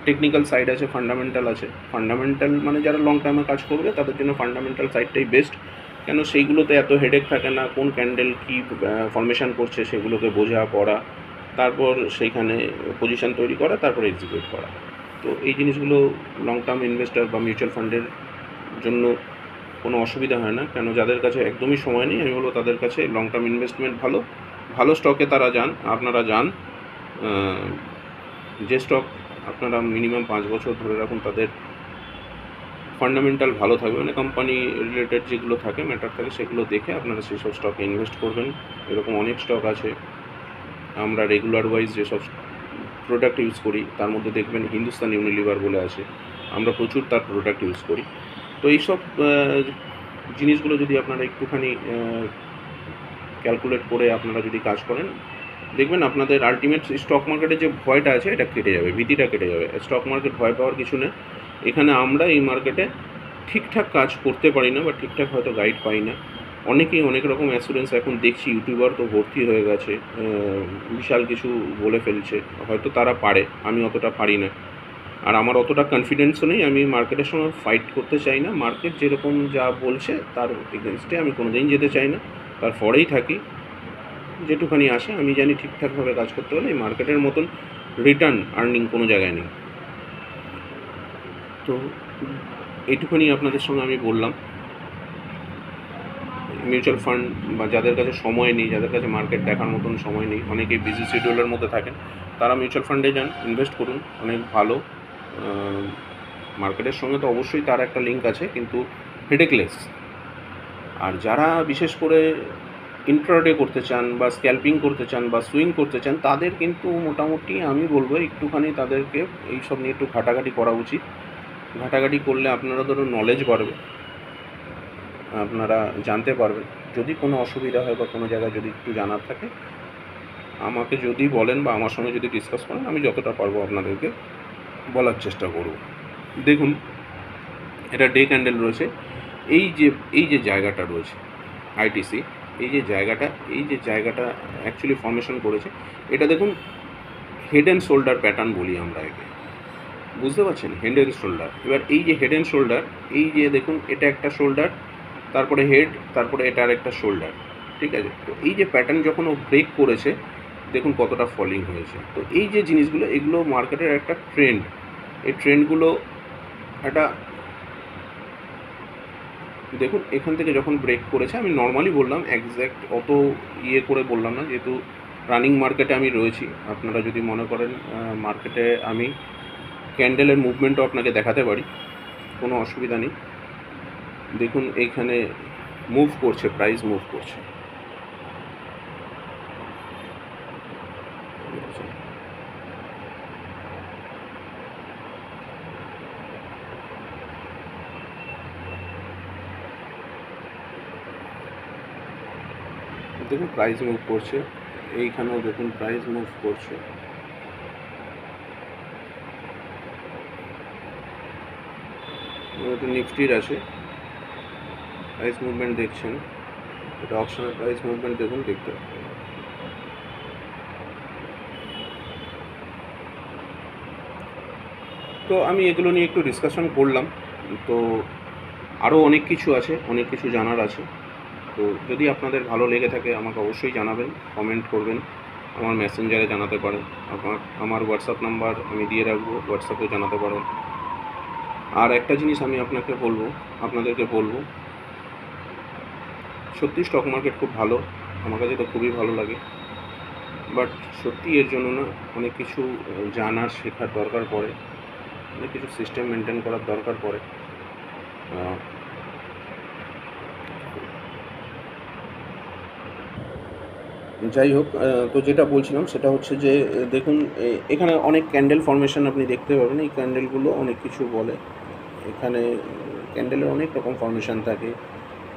টেকনিক্যাল সাইড আছে, ফান্ডামেন্টাল আছে। ফান্ডামেন্টাল মানে যারা লং টাইমে কাজ করবে তাদের জন্য ফান্ডামেন্টাল সাইডটাই বেস্ট, কেন সেইগুলোতে এত হেডেক থাকে না, কোন ক্যান্ডেল কী ফরমেশন করছে সেগুলোকে বোঝা পড়া, তারপর সেইখানে পজিশন তৈরি করা, তারপর এক্সিকিউট করা। তো এই জিনিসগুলো লং টার্ম ইনভেস্টর বা মিউচুয়াল ফান্ডের জন্য কোনো অসুবিধা হয় না, কেন যাদের কাছে একদমই সময় নেই আমি বলবো তাদের কাছে লং টার্ম ইনভেস্টমেন্ট ভালো, ভালো স্টকে তারা যান, আপনারা যান। যে স্টক আপনারা মিনিমাম 5 বছর ধরে রাখুন, তাদের ফান্ডামেন্টাল ভালো থাকবে, মানে কোম্পানি রিলেটেড যেগুলো থাকে ম্যাটার থাকে সেগুলো দেখে আপনারা সেই সব স্টকে ইনভেস্ট করবেন। এরকম অনেক স্টক আছে, আমরা রেগুলার ওয়াইজ যেসব প্রোডাক্ট ইউজ করি তার মধ্যে দেখবেন হিন্দুস্তান ইউনিলিভার বলে আছে, আমরা প্রচুর তার প্রোডাক্ট ইউজ করি। তো এইসব জিনিসগুলো যদি আপনারা একটুখানি ক্যালকুলেট করে আপনারা যদি কাজ করেন, দেখবেন আপনাদের আলটিমেট স্টক মার্কেটে যে ভয়টা আছে এটা কেটে যাবে, ভীতিটা কেটে যাবে। স্টক মার্কেট ভয় পাওয়ার কিছু নেই, এখানে আমরা এই মার্কেটে ঠিকঠাক কাজ করতে পারি না, বা ঠিকঠাক হয়তো গাইড পাই না। অনেকেই অনেক রকম অ্যাসুরেন্স এখন দেখছি, ইউটিউবার তো ভর্তি হয়ে গেছে, বিশাল কিছু বলে ফেলছে, হয়তো তারা পারে, আমি অতটা পারি না, আর আমার অতটা কনফিডেন্সও নেই। আমি মার্কেটের সঙ্গে ফাইট করতে চাই না, মার্কেট যেরকম যা বলছে তার এগেনস্টে আমি কোনোদিন যেতে চাই না, তার পরেই থাকি। যেটুখানি আসে আমি জানি ঠিকঠাকভাবে কাজ করতে হলে এই মার্কেটের মতন রিটার্ন আর্নিং কোনো জায়গায় নেই। তো এইটুখানি আপনাদের সঙ্গে আমি বললাম। মিউচুয়াল ফান্ড বা যাদের কাছে সময় নেই, যাদের কাছে মার্কেট দেখার মতন সময় নেই, অনেকেই বিজি শিডিউলের মধ্যে থাকেন, তারা মিউচুয়াল ফান্ডে যান, ইনভেস্ট করুন, অনেক ভালো। মার্কেটের সঙ্গে তো অবশ্যই তার একটা লিঙ্ক আছে, কিন্তু হেডেকলেস। আর যারা বিশেষ করে ইন্ট্রাডে করতে চান বা স্ক্যাল্পিং করতে চান বা সুইং করতে চান, তাদের কিন্তু মোটামুটি আমি বলবো একটুখানি তাদেরকে এইসব নিয়ে একটু ঘাটাঘাটি করা উচিত। ঘাটাঘাটি করলে আপনারা ধরুন নলেজ বাড়বে, আপনারা জানতে পারবেন। যদি কোনো অসুবিধা হয় বা কোনো জায়গায় যদি একটু জানার থাকে, আমাকে যদি বলেন বা আমার সঙ্গে যদি ডিসকাস করেন, আমি যতটা পারবো আপনাদেরকে বলার চেষ্টা করব। দেখুন, এটা ডে ক্যান্ডেল রয়েছে। এই যে জায়গাটা রয়েছে আইটিসি, এই যে জায়গাটা অ্যাকচুয়ালি ফর্মেশন করেছে, এটা দেখুন হেড অ্যান্ড শোল্ডার প্যাটার্ন বলি আমরা একে, বুঝতে পারছেন? Head and shoulder. এবার এই যে হেড অ্যান্ড শোল্ডার, এই যে দেখুন এটা একটা শোল্ডার, তারপরে হেড, তারপরে এটা আর একটা শোল্ডার, ঠিক আছে? তো এই যে প্যাটার্ন যখন ও ব্রেক করেছে, দেখুন কতটা ফলিং হয়েছে। তো এই যে জিনিসগুলো, এগুলো মার্কেটের একটা ট্রেন্ড। এই ট্রেন্ডগুলো একটা দেখুন এখান থেকে যখন ব্রেক করেছে, আমি নর্মালি বললাম, একজ্যাক্ট অত ইয়ে করে বললাম না, যেহেতু রানিং মার্কেটে আমি রয়েছি। আপনারা যদি মনে করেন মার্কেটে আমি ক্যান্ডেলের মুভমেন্টও আপনাকে দেখাতে পারি, কোনো অসুবিধা নেই। দেখুন এইখানে মুভ করছে, প্রাইস মুভ করছে। দেখুন প্রাইস মুভ করছে, এইখানেও দেখুন প্রাইস মুভ করছে। এটা নিফটির আছে প্রাইস মুভমেন্ট, দেখছেন? এটা অপশনের প্রাইস মুভমেন্ট, দেখুন দেখতে। তো আমি এগুলো নিয়ে একটু ডিসকাশন করলাম। তো আরও অনেক কিছু আছে, অনেক কিছু জানার আছে। তো যদি আপনাদের ভালো লেগে থাকে আমাকে অবশ্যই জানাবেন, কমেন্ট করবেন, আমার মেসেঞ্জারে জানাতে পারেন। আমার হোয়াটসঅ্যাপ নাম্বার আমি দিয়ে রাখবো, হোয়াটসঅ্যাপেও জানাতে পারেন। আর একটা জিনিস আমি আপনাদেরকে বলবো, সত্যি স্টক মার্কেট খুব ভালো, আমার কাছে তো খুবই ভালো লাগে। বাট সত্যি এর জন্য না অনেক কিছু জানার, শেখার দরকার পড়ে, অনেক কিছু সিস্টেম মেনটেন করার দরকার পড়ে। যাই হোক, তো যেটা বলছিলাম সেটা হচ্ছে যে দেখুন এখানে অনেক ক্যান্ডেল ফর্মেশন আপনি দেখতে পাবেন। এই ক্যান্ডেলগুলো অনেক কিছু বলে। এখানে ক্যান্ডেলের অনেক রকম ফর্মেশন থাকে।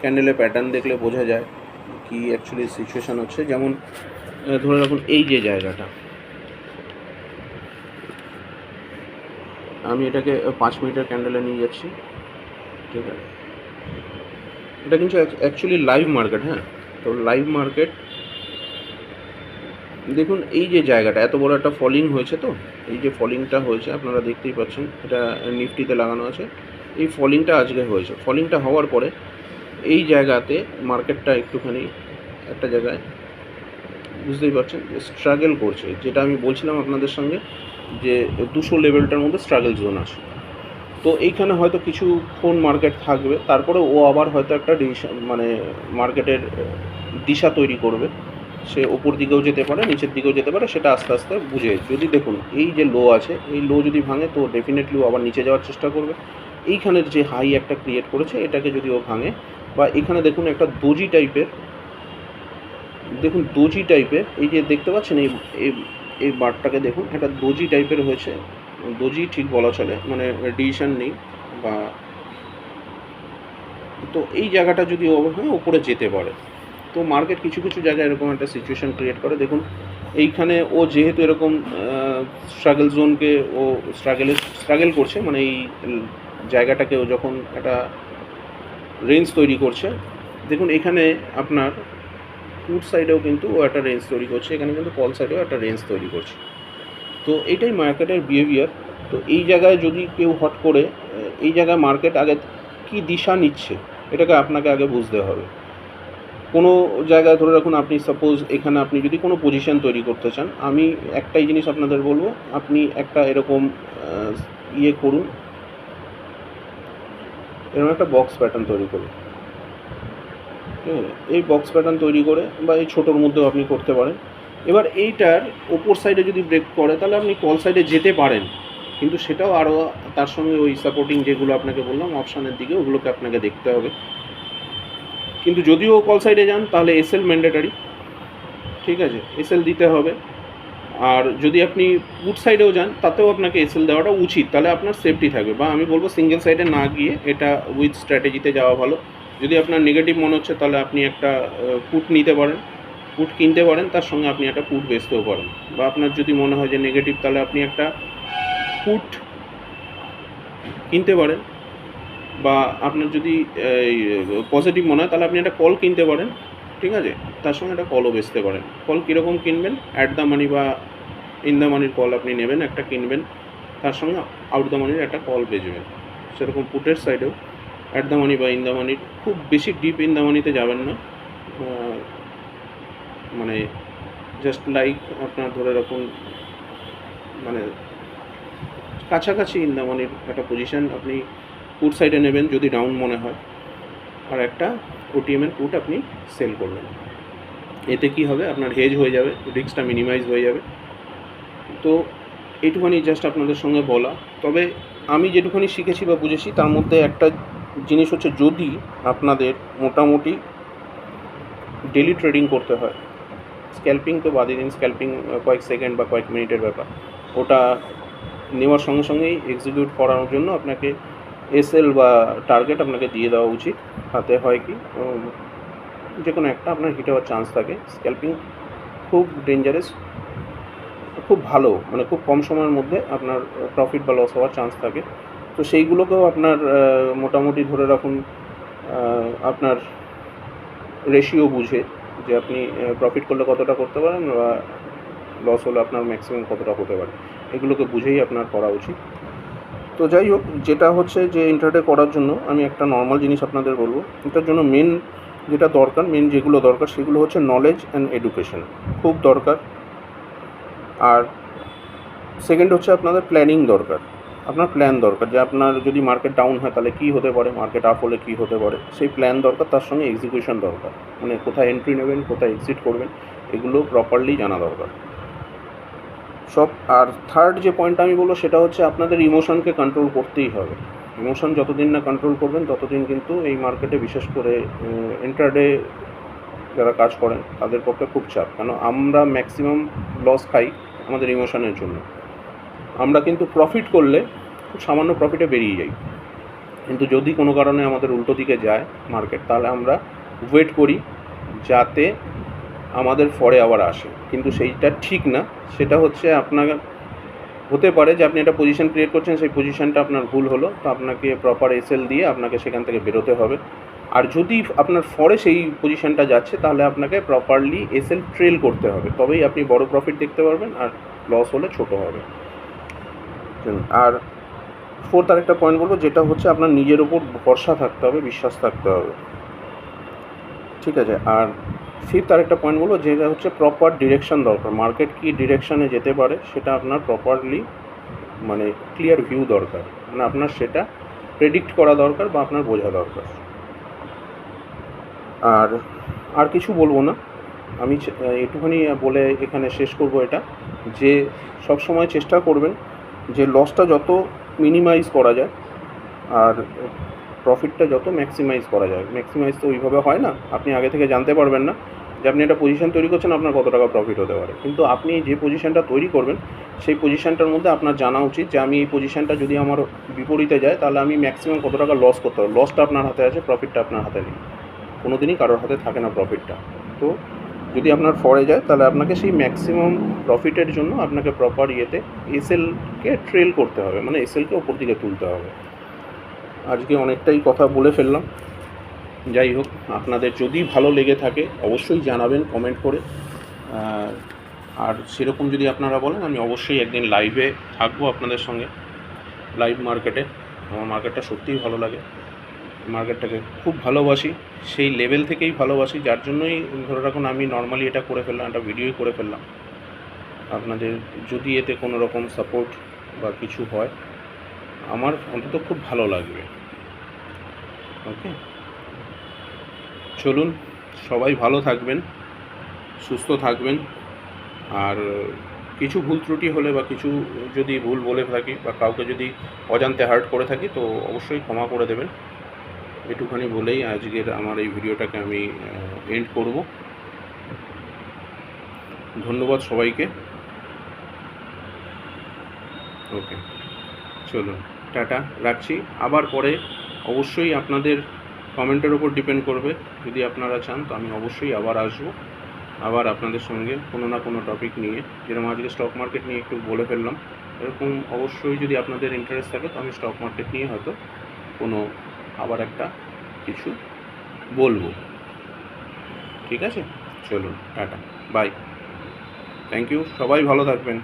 ক্যান্ডেলের প্যাটার্ন দেখলে বোঝা যায় কি অ্যাকচুয়ালি সিচুয়েশান হচ্ছে। যেমন ধরে রাখুন এই যে জায়গাটা, আমি এটাকে 5 মিনিটের ক্যান্ডেলে নিয়ে যাচ্ছি, ঠিক আছে? এটা কিন্তু অ্যাকচুয়ালি লাইভ মার্কেট, হ্যাঁ। তো লাইভ মার্কেট, দেখুন এই যে জায়গাটা এত বড় একটা ফলিং হয়েছে, তো এই যে ফলিংটা হয়েছে আপনারা দেখতেই পাচ্ছেন, এটা নিফটিতে লাগানো আছে। এই ফলিংটা আজকে হয়েছে। ফলিংটা হওয়ার পরে এই জায়গাতে মার্কেটটা একটুখানি একটা জায়গায়, বুঝতেই পারছেন, স্ট্রাগল করছে। যেটা আমি বলছিলাম আপনাদের সঙ্গে যে 200 লেভেলটার মধ্যে স্ট্রাগল জোন আছে। তো এইখানে হয়তো কিছুক্ষণ মার্কেট থাকবে, তারপরে ও আবার হয়তো একটা মানে মার্কেটের দিশা তৈরি করবে। সে ওপর দিকেও যেতে পারে, নিচের দিকেও যেতে পারে, সেটা আস্তে আস্তে বুঝে। যদি দেখুন এই যে লো আছে, এই লো যদি ভাঙে তো ডেফিনেটলি ও আবার নিচে যাওয়ার চেষ্টা করবে। এইখানের যে হাই একটা ক্রিয়েট করেছে, এটাকে যদি ও ভাঙে, বা এখানে দেখুন একটা দোজি টাইপের, দেখুন দোজি টাইপের, এই যে দেখতে পাচ্ছেন এই বারটাকে দেখুন, একটা দোজি টাইপের হয়েছে। দোজি ঠিক বলা চলে, মানে ডিসিশন নেই বা। তো এই জায়গাটা যদি ওপরে যেতে পারে, তো মার্কেট কিছু কিছু জায়গায় এরকম একটা সিচুয়েশান ক্রিয়েট করে। দেখুন এইখানে ও যেহেতু এরকম স্ট্রাগল জোনকে ও স্ট্রাগল করছে, মানে এই জায়গাটাকে ও যখন একটা রেঞ্জ তৈরি করছে, দেখুন এখানে আপনার পুট সাইডেও কিন্তু ও একটা রেঞ্জ তৈরি করছে, এখানে কিন্তু কল সাইডেও একটা রেঞ্জ তৈরি করছে। তো এইটাই মার্কেটের বিহেভিয়ার। তো এই জায়গায় যদি কেউ হট করে, এই জায়গায় মার্কেট আগে কী দিশা নিচ্ছে এটাকে আপনাকে আগে বুঝতে হবে। কোনো জায়গায় ধরে রাখুন, আপনি সাপোজ এখানে আপনি যদি কোনো পজিশন তৈরি করতে চান, আমি একটাই জিনিস আপনাদের বলবো, আপনি একটা এরকম ইয়ে করুন, এরকম একটা বক্স প্যাটার্ন তৈরি করুন, ঠিক আছে? এই বক্স প্যাটার্ন তৈরি করে বা এই ছোটোর মধ্যেও আপনি করতে পারেন। এবার এইটার ওপর সাইডে যদি ব্রেক করে, তাহলে আপনি কল সাইডে যেতে পারেন, কিন্তু সেটাও আরও তার সঙ্গে ওই সাপোর্টিং যেগুলো আপনাকে বললাম অপশানের দিকে, ওগুলোকে আপনাকে দেখতে হবে। কিন্তু যদিও কল সাইডে যান তাহলে এসএল ম্যান্ডেটারি, ঠিক আছে, এসএল দিতে হবে। আর যদি আপনি পুট সাইডেও যান তাতেও আপনাকে এসএল দেওয়াটা উচিত, তাহলে আপনার সেফটি থাকবে। বা আমি বলবো সিঙ্গেল সাইডে না গিয়ে এটা উইথ স্ট্র্যাটেজিতে যাওয়া ভালো। যদি আপনার নেগেটিভ মনে হচ্ছে তাহলে আপনি একটা পুট নিতে পারেন, পুট কিনতে পারেন, তার সঙ্গে আপনি একটা পুট বেচতেও পারেন। বা আপনার যদি মনে হয় যে নেগেটিভ, তাহলে আপনি একটা পুট কিনতে পারেন। বা আপনার যদি পজিটিভ মনে হয় তাহলে আপনি একটা কল কিনতে পারেন, ঠিক আছে, তার সঙ্গে একটা কলও বেচতে পারেন। কল কীরকম কিনবেন? অ্যাট দ্য মানি বা ইন দ্য মানির কল আপনি নেবেন, একটা কিনবেন, তার সঙ্গে আউট দ্য মানির একটা কল বেচবেন। সেরকম পুটের সাইডেও অ্যাট দ্য মানি বা ইন দ্য মানির, খুব বেশি ডিপ ইন দ্য মানিতে যাবেন না, মানে জাস্ট লাইক আপনার ধরে রাখুন মানে কাছাকাছি ইন দ্য মানির একটা পজিশান আপনি পুট সাইডে নেবেন যদি ডাউন মনে হয়, আর একটা ওটিএমের পুট আপনি সেল করবেন। এতে কি হবে? আপনার হেজ হয়ে যাবে, রিস্কটা মিনিমাইজ হয়ে যাবে। তো এইটুখানি জাস্ট আপনাদের সঙ্গে বলা। তবে আমি যেটুখানি শিখেছি বা বুঝেছি তার মধ্যে একটা জিনিস হচ্ছে, যদি আপনাদের মোটামুটি ডেলি ট্রেডিং করতে হয়, স্ক্যাল্পিং তো বাদই দিন, স্ক্যাল্পিং কয়েক সেকেন্ড বা কয়েক মিনিটের ব্যাপার, ওটা নেওয়ার সঙ্গে সঙ্গেই এক্সিকিউট করানোর জন্য আপনাকে এসএল বা টার্গেট আপনাকে দিয়ে দেওয়া উচিত। তাতে হয় কি, যে কোনো একটা আপনার হিট হওয়ার চান্স থাকে। স্ক্যাল্পিং খুব ডেঞ্জারাস, খুব ভালো, মানে খুব কম সময়ের মধ্যে আপনার প্রফিট বা লস হওয়ার চান্স থাকে। তো সেইগুলোকেও আপনার মোটামুটি ধরে রাখুন আপনার রেশিও বুঝে যে আপনি প্রফিট করলে কতটা করতে পারেন বা লস হলে আপনার ম্যাক্সিমাম কতটা হতে পারে, এগুলোকে বুঝেই আপনার করা উচিত। তো যাই হোক, যেটা হচ্ছে যে ইন্ট্রাডে করার জন্য আমি একটা নর্মাল জিনিস আপনাদের বলবো। এটার জন্য মেন যেটা দরকার, মেন যেগুলো দরকার সেগুলো হচ্ছে নলেজ অ্যান্ড এডুকেশন, খুব দরকার। আর সেকেন্ড হচ্ছে আপনাদের প্ল্যানিং দরকার, আপনার প্ল্যান দরকার, যে আপনার যদি মার্কেট ডাউন হয় তাহলে কী হতে পারে, মার্কেট আপ হলে কী হতে পারে, সেই প্ল্যান দরকার। তার সঙ্গে এক্সিকিউশন দরকার, মানে কোথায় এন্ট্রি নেবেন, কোথায় এক্সিট করবেন, এগুলো প্রপারলি জানা দরকার সব। আর থার্ড যে পয়েন্টটা আমি বলবো সেটা হচ্ছে আপনাদের ইমোশনকে কন্ট্রোল করতেই হবে। ইমোশন যতদিন না কন্ট্রোল করবেন ততদিন কিন্তু এই মার্কেটে, বিশেষ করে ইন্ট্রাডে যারা কাজ করেন তাদের পক্ষে খুব চাপ। কেন? আমরা ম্যাক্সিমাম লস খাই আমাদের ইমোশনের জন্য। আমরা কিন্তু প্রফিট করলে খুব সামান্য প্রফিটে বেরিয়ে যাই, কিন্তু যদি কোনো কারণে আমাদের উল্টো দিকে যায় মার্কেট, তাহলে আমরা ওয়েট করি যাতে আমাদের পরে আবার আসে, কিন্তু সেইটা ঠিক না। সেটা হচ্ছে আপনার হতে পারে যে আপনি একটা পজিশন ক্রিয়েট করছেন, সেই পজিশনটা আপনার ভুল হলো, তো আপনাকে প্রপার এসএল দিয়ে আপনাকে সেখান থেকে বেরোতে হবে। আর যদি আপনার পরে সেই পজিশনটা যাচ্ছে তাহলে আপনাকে প্রপারলি এসএল ট্রেল করতে হবে, তবেই আপনি বড় প্রফিট দেখতে পারবেন, আর লস হলে ছোট হবে। আর ফোর্থ আরেকটা পয়েন্ট বলবো, যেটা হচ্ছে আপনার নিজের ওপর ভরসা থাকতে হবে, বিশ্বাস থাকতে হবে, ঠিক আছে। আর ফিফথ আরেকটা পয়েন্ট বলবো, যেটা হচ্ছে প্রপার ডিরেকশন দরকার। মার্কেট কী ডিরেকশানে যেতে পারে সেটা আপনার প্রপারলি, মানে ক্লিয়ার ভিউ দরকার, মানে আপনার সেটা প্রেডিক্ট করা দরকার বা আপনার বোঝা দরকার। আর কিছু বলবো না, আমি একটুখানি বলে এখানে শেষ করব এটা, যে সব সময় চেষ্টা করবেন যে লসটা যত মিনিমাইজ করা যায় আর প্রফিটটা যত ম্যাক্সিমাইজ করা যায়। ম্যাক্সিমাইজ তো ওইভাবে হয় না, আপনি আগে থেকে জানতে পারবেন না যে আপনি একটা পজিশন তৈরি করছেন আপনার কত টাকা প্রফিট হতে পারে, কিন্তু আপনি যে পজিশনটা তৈরি করবেন সেই পজিশনটার মধ্যে আপনার জানা উচিত যে আমি এই পজিশনটা যদি আমার বিপরীতে যায় তাহলে আমি ম্যাক্সিমাম কত টাকা লস করতে পারবো। লসটা আপনার হাতে আছে, প্রফিটটা আপনার হাতে নেই, কোনো দিনই কারোর হাতে থাকে না প্রফিটটা। তো যদি আপনার ফরে যায় তাহলে আপনাকে সেই ম্যাক্সিমাম প্রফিটের জন্য আপনাকে প্রপার ইয়েতে এসএলকে ট্রেল করতে হবে, মানে এসএলকে ওপর দিকে তুলতে হবে। আজকে অনেকটাই কথা বলে ফেললাম। যাই হোক, আপনাদের যদি ভালো লেগে থাকে অবশ্যই জানাবেন কমেন্ট করে। আর সেরকম যদি আপনারা বলেন আমি অবশ্যই একদিন লাইভে থাকবো আপনাদের সঙ্গে, লাইভ মার্কেটে। আমার মার্কেটটা সত্যিই ভালো লাগে, মার্কেটটাকে খুব ভালোবাসি, সেই লেভেল থেকেই ভালোবাসি, যার জন্যই ধরে রাখুন আমি নর্মালি এটা করে ফেললাম, একটা ভিডিওই করে ফেললাম। আপনাদের যদি এতে কোনো রকম সাপোর্ট বা কিছু হয় আমার অন্তত খুব ভালো লাগবে। ওকে, চলুন, সবাই ভালো থাকবেন, সুস্থ থাকবেন, আর কিছু ভুল ত্রুটি হলে বা কিছু যদি ভুল বলে থাকি বা কাউকে যদি অজান্তে হার্ট করে থাকি তো অবশ্যই ক্ষমা করে দেবেন। এটুখানি বলেই আজকের আমার এই ভিডিওটাকে আমি এন্ড করব। ধন্যবাদ সবাইকে। ওকে, চলুন, টাটা, রাখছি। আবার পরে অবশ্যই আপনাদের কমেন্টের ওপর ডিপেন্ড করবে। যদি আপনারা চান তো আমি অবশ্যই আবার আসবো, আবার আপনাদের সঙ্গে কোনো না কোনো টপিক নিয়ে। যেরকম আজকে স্টক মার্কেট নিয়ে একটু বলে ফেললাম, এরকম অবশ্যই যদি আপনাদের ইন্টারেস্ট থাকে তো আমি স্টক মার্কেট নিয়ে হয়তো কোনো আবার একটা কিছু বলবো। ঠিক আছে, চলুন, টাটা, বাই, থ্যাংক ইউ, সবাই ভালো থাকবেন।